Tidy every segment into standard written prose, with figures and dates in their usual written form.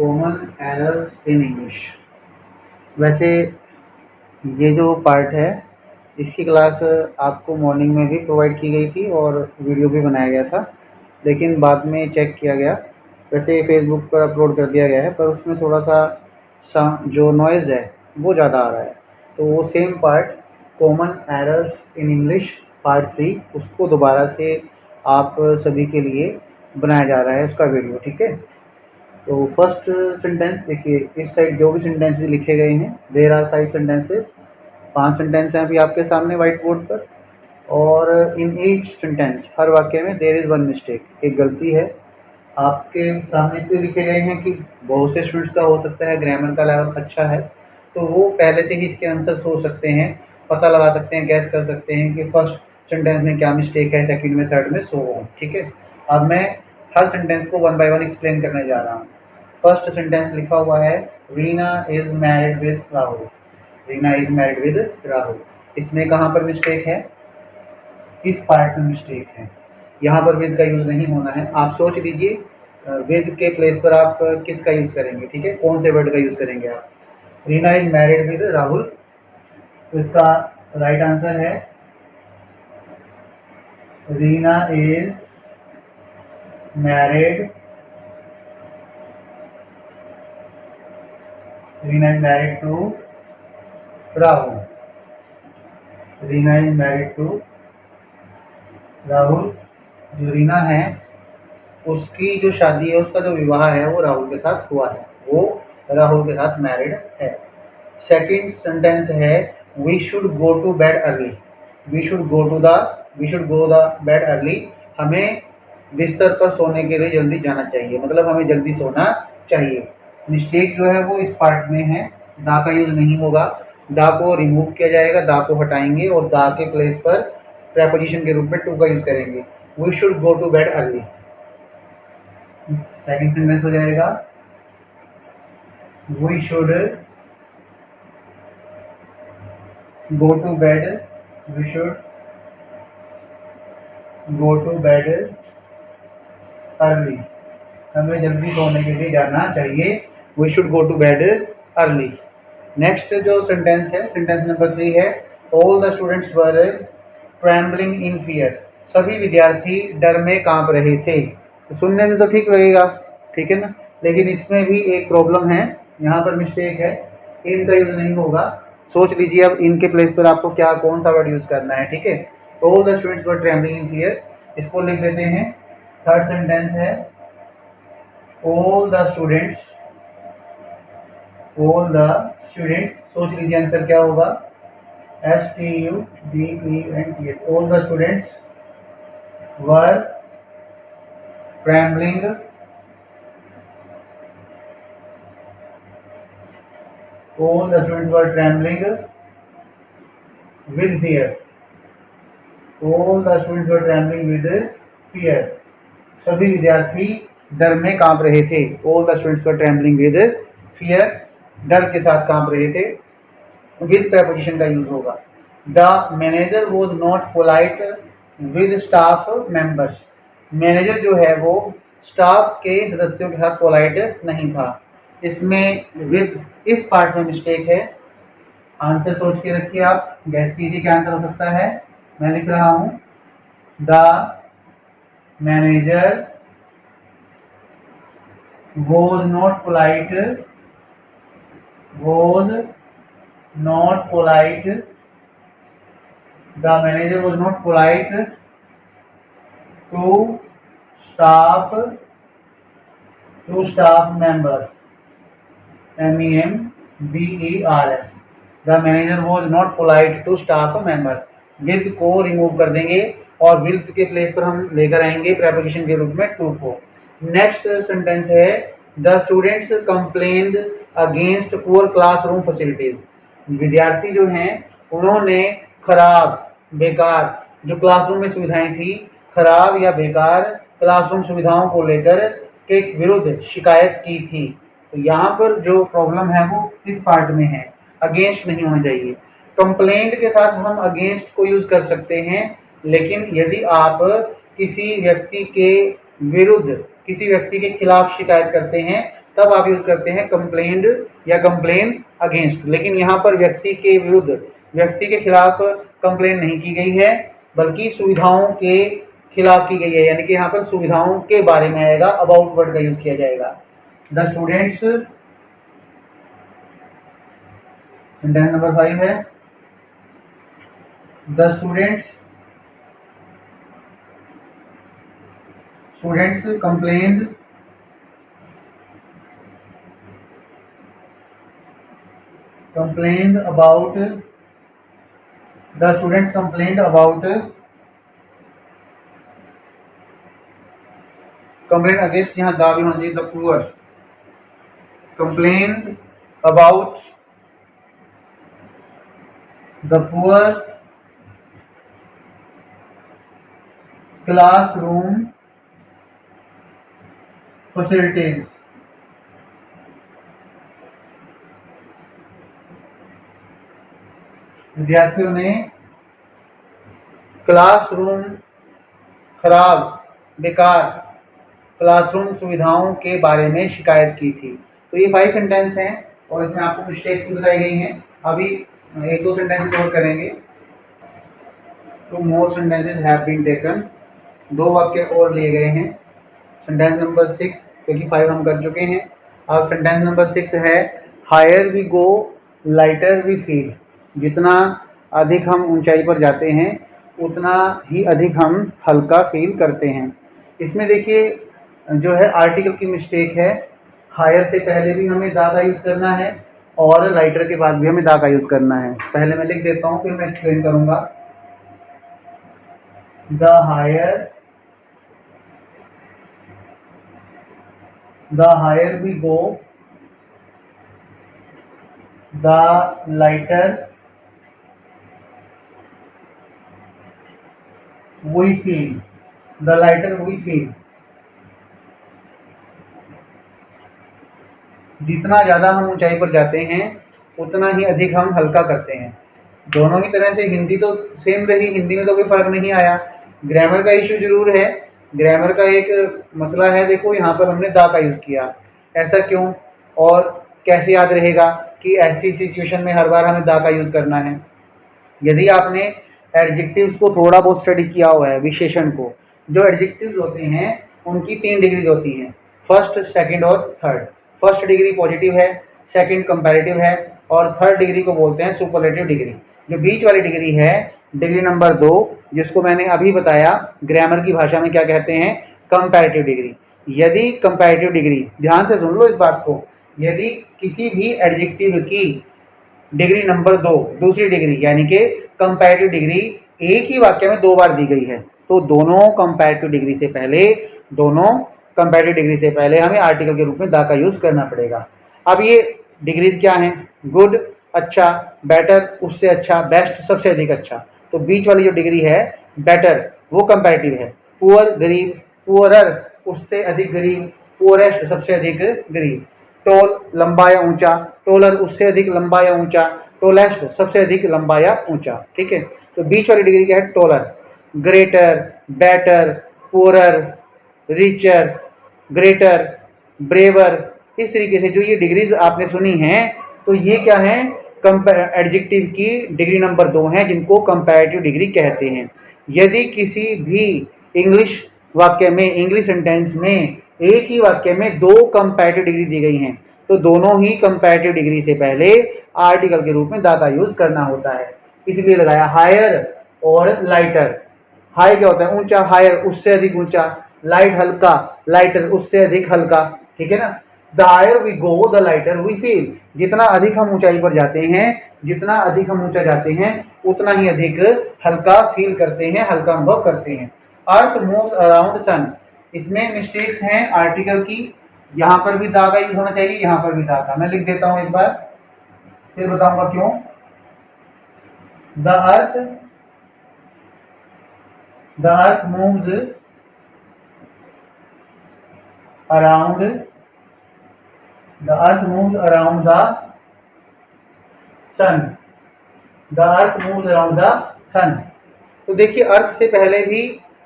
Common errors in English. वैसे ये जो पार्ट है इसकी क्लास आपको मॉर्निंग में भी प्रोवाइड की गई थी और वीडियो भी बनाया गया था, लेकिन बाद में चेक किया गया। वैसे फेसबुक पर अपलोड कर दिया गया है, पर उसमें थोड़ा सा जो नॉइज़ है वो ज़्यादा आ रहा है। तो वो same part common errors in English part 3 उसको दोबारा से आप सभी के लिए बनाया जा रहा है उसका वीडियो, ठीक है। तो फर्स्ट सेंटेंस देखिए, इस साइड जो भी सेंटेंसेस लिखे गए हैं, देयर आर 5 सेंटेंसेस, 5 सेंटेंस हैं अभी आपके सामने व्हाइट बोर्ड पर। और इन ईच सेंटेंस, हर वाक्य में देयर इज़ वन मिस्टेक, एक गलती है। आपके सामने इसलिए लिखे गए हैं कि बहुत से स्टूडेंट्स का हो सकता है ग्रामर का लेवल अच्छा है, तो वो पहले से ही इसके आंसर सोच सकते हैं, पता लगा सकते हैं, गैस कर सकते हैं कि फर्स्ट सेंटेंस में क्या मिस्टेक है, सेकंड में, थर्ड में, सो ऑन, ठीक है। अब मैं हर सेंटेंस को वन बाय वन एक्सप्लेन करने जा रहा हूँ। फर्स्ट सेंटेंस लिखा हुआ है, Reena is married with Rahul. Reena is married with Rahul. इसमें कहाँ पर मिस्टेक है? इस पार्ट में मिस्टेक है। यहाँ पर विद का यूज नहीं होना है। आप सोच लीजिए विद के प्लेस पर आप किसका यूज करेंगे, ठीक है, कौन से वर्ड का यूज करेंगे आप? Reena is married with Rahul, तो इसका राइट आंसर है Reena is married, Reena is married to Rahul. Reena is married to Rahul. जो रीना है उसकी जो शादी है, उसका जो विवाह है वो राहुल के साथ हुआ है, वो राहुल के साथ मैरिड है। सेकंड सेंटेंस है, we should go to bed early. We should go the bed early. हमें बिस्तर पर सोने के लिए जल्दी जाना चाहिए, मतलब हमें जल्दी सोना चाहिए। मिस्टेक जो है वो इस पार्ट में है, दा का यूज नहीं होगा, दा को रिमूव किया जाएगा, दा को हटाएंगे और दा के प्लेस पर प्रेपोजिशन के रूप में टू का यूज करेंगे। We should go to bed early. Second sentence हो जाएगा, we should go to bed, we should go to bed early। हमें जल्दी सोने के लिए जाना चाहिए, we should go to bed early। Next जो सेंटेंस है, सेंटेंस नंबर 3 है, all the students were trembling in fear। सभी विद्यार्थी डर में कांप रहे थे। तो सुनने में तो ठीक लगेगा, ठीक है ना, लेकिन इसमें भी एक प्रॉब्लम है, यहाँ पर मिस्टेक है, इनका यूज नहीं होगा। सोच लीजिए अब इनके प्लेस पर आपको क्या, कौन सा वर्ड यूज करना है, ठीक है। All the students were travelling in fear, इसको लिख देते हैं। थर्ड सेंटेंस है, ऑल द स्टूडेंट्स, सोच लीजिए आंसर क्या होगा, STUDENTS। All the students were travelling all the students were trembling with fear। all the students were trembling with fear। सभी विद्यार्थी डर में कांप रहे थे। all the students were trembling with fear, डर के साथ कांप रहे थे। with preposition का यूज होगा। the manager was not polite with staff members। Manager जो है वो स्टाफ के सदस्यों के साथ पोलाइट नहीं था। इसमें विद, इस पार्ट में मिस्टेक है। आंसर सोच के रखिए, आप गैस कीजिए क्या आंसर हो सकता है। मैं लिख रहा हूं, the manager was not polite, the manager was not polite to staff members, MEMBERS। The manager was not polite to staff members. With को रिमूव कर देंगे और विद के प्लेस पर हम लेकर आएंगे प्रेपोजिशन के रूप में टू को। नेक्स्ट सेंटेंस है, the students complained against poor classroom facilities. विद्यार्थी जो हैं उन्होंने खराब, बेकार जो क्लासरूम में सुविधाएं थी, खराब या बेकार क्लासरूम सुविधाओं को लेकर के विरुद्ध शिकायत की थी। तो यहाँ पर जो प्रॉब्लम है वो इस पार्ट में है, अगेंस्ट नहीं होना चाहिए। कंप्लेंट के साथ हम अगेंस्ट को यूज कर सकते हैं, लेकिन यदि आप किसी व्यक्ति के विरुद्ध, किसी व्यक्ति के खिलाफ शिकायत करते हैं तब आप यूज करते हैं कंप्लेंड या कंप्लेन अगेंस्ट। लेकिन यहाँ पर व्यक्ति के विरुद्ध, व्यक्ति के खिलाफ कंप्लेन नहीं की गई है, बल्कि सुविधाओं के खिलाफ की गई है, यानी कि यहाँ पर सुविधाओं के बारे में आएगा, अबाउट वर्ड का यूज किया जाएगा। द स्टूडेंट्स, सेंटेंस नंबर 5 है, the students complained about, the students complained about, complain against, यहाँ दा भी होना चाहिए, the poor complain about the poor classroom facilities. विद्यार्थियों ने क्लासरूम खराब, बेकार क्लासरूम सुविधाओं के बारे में शिकायत की थी। तो ये 5 सेंटेंस हैं और इसमें आपको मिस्टेक्स भी बताई गई हैं। अभी 1-2 सेंटेंस और करेंगे। तो मोर सेंटेंसेस हैव बीन टेकन, 2 वाक्य और लिए गए हैं। सेंटेंस नंबर 6, क्योंकि 5 हम कर चुके हैं। अब सेंटेंस नंबर 6 है, higher we go lighter we feel. जितना अधिक हम ऊंचाई पर जाते हैं उतना ही अधिक हम हल्का फील करते हैं। इसमें देखिए जो है आर्टिकल की मिस्टेक है। हायर से पहले भी हमें दा का यूज करना है और लाइटर के बाद भी हमें दा का यूज करना है। पहले मैं लिख देता हूँ, फिर मैं एक्सप्लेन करूंगा। The higher we go the lighter we feel, the lighter we feel. जितना ज़्यादा हम ऊंचाई पर जाते हैं उतना ही अधिक हम हल्का करते हैं। दोनों ही तरह से हिंदी तो सेम रही, हिंदी में तो कोई फर्क नहीं आया। ग्रामर का इशू जरूर है, ग्रामर का एक मसला है। देखो यहाँ पर हमने दा का यूज़ किया, ऐसा क्यों और कैसे याद रहेगा कि ऐसी सिचुएशन में हर बार हमें दा का यूज़ करना है। यदि आपने एडजेक्टिव्स को थोड़ा बहुत स्टडी किया हुआ है, विशेषण को, जो एडजेक्टिव्स होते हैं उनकी 3 डिग्रीज होती हैं, फर्स्ट, सेकंड और थर्ड। फर्स्ट डिग्री पॉजिटिव है, सेकंड कंपैरेटिव है और थर्ड डिग्री को बोलते हैं सुपरलेटिव डिग्री। जो बीच वाली डिग्री है, डिग्री नंबर 2, जिसको मैंने अभी बताया ग्रामर की भाषा में क्या कहते हैं, कंपैरेटिव डिग्री। यदि कंपैरेटिव डिग्री, ध्यान से सुन लो इस बात को, यदि किसी भी एडजेक्टिव की डिग्री नंबर 2, दूसरी डिग्री यानी कि कंपैरेटिव डिग्री एक ही वाक्य में 2 बार दी गई है, तो दोनों कंपैरेटिव डिग्री से पहले हमें आर्टिकल के रूप में दा का यूज करना पड़ेगा। अब ये डिग्रीज क्या हैं, गुड अच्छा, बेटर उससे अच्छा, बेस्ट सबसे अधिक अच्छा। तो बीच वाली जो डिग्री है बेटर वो कंपैरेटिव है, पुअर गरीब, पुअरर उससे अधिक गरीब, पुअरेस्ट सबसे अधिक गरीब, टोल लंबा या ऊंचा, टोलर उससे अधिक लंबा या ऊंचा, टोलेस्ट सबसे अधिक लंबा या ऊंचा। ठीक है, तो बीच वाली डिग्री क्या है, taller. Greater, better, poorer, richer, greater, braver, इस तरीके से जो ये डिग्रीज आपने सुनी हैं, तो ये क्या है, एडजेक्टिव की डिग्री नंबर 2 हैं, जिनको कंपैरेटिव डिग्री कहते हैं। यदि किसी भी इंग्लिश वाक्य में, इंग्लिश सेंटेंस में एक ही वाक्य में 2 कंपैरेटिव डिग्री दी गई हैं, तो दोनों ही कंपैरेटिव डिग्री से पहले आर्टिकल के रूप में दा का यूज करना होता है। इसलिए लगाया हायर और लाइटर। हाई क्या होता है, ऊंचा, हायर उससे अधिक ऊंचा, लाइट हल्का, लाइटर उससे अधिक हल्का। ठीक है ना, the higher we go the lighter we feel. जितना अधिक हम ऊंचाई पर जाते हैं, जितना अधिक हम ऊंचा जाते हैं उतना ही अधिक हल्का फील करते हैं, हल्का अनुभव करते हैं। अर्थ मूव्स अराउंड सन, इसमें मिस्टेक्स हैं आर्टिकल की। यहाँ पर भी दा का यूज होना चाहिए, यहाँ पर भी दा का। मैं लिख देता हूं एक बार, फिर बताऊंगा क्यों। The earth moves around the sun. The earth moves around the sun. तो देखिए अर्थ से पहले भी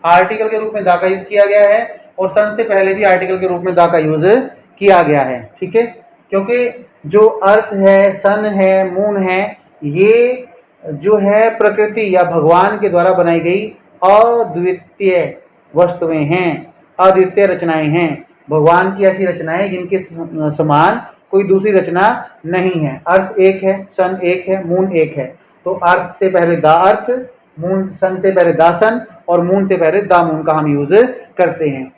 आर्टिकल के रूप में दा का यूज किया गया है और सन से पहले भी आर्टिकल के रूप में दा का यूज किया गया है, ठीक है। क्योंकि जो अर्थ है, सन है, मून है, ये जो है प्रकृति या भगवान के द्वारा बनाई गई अद्वितीय वस्तुएं हैं, अद्वितीय रचनाएं हैं। भगवान की ऐसी रचनाएं जिनके समान कोई दूसरी रचना नहीं है। अर्थ एक है, सन एक है, मून एक है। तो अर्थ से पहले द अर्थ, मून, सन से पहले द सन और मून से पहले द मून का हम यूज करते हैं।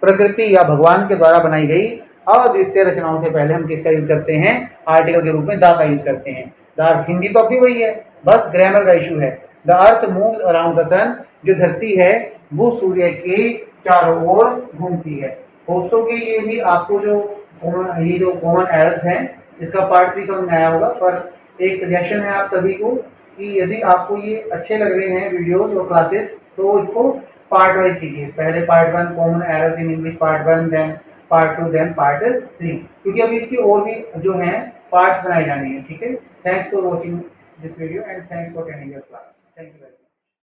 प्रकृति या भगवान के द्वारा बनाई गई अद्वितीय रचनाओं से पहले हम किसका यूज करते हैं? आर्टिकल के रूप में द का यूज करते हैं। द अर्थ, हिंदी तो अभी वही है, बस ग्रामर का इशू है। The earth moves around the sun, जो धरती है वो सूर्य के चारों ओर घूमती है। दोस्तों के लिए भी आपको जो ये जो कॉमन एरर्स हैं इसका पार्ट 3 समझ में आया होगा, पर एक सजेशन है आप सभी को कि यदि आपको ये अच्छे लग रहे हैं वीडियोस और क्लासेस तो इसको पार्ट वाइज कीजिए। पहले part 1 common errors in English part 1, then part 2, then part 3, क्योंकि अभी इसकी और भी जो हैं पार्ट्स बनाए जाने हैं, ठीक है। Thanks for watching this video and thanks for attending your class. Thank you.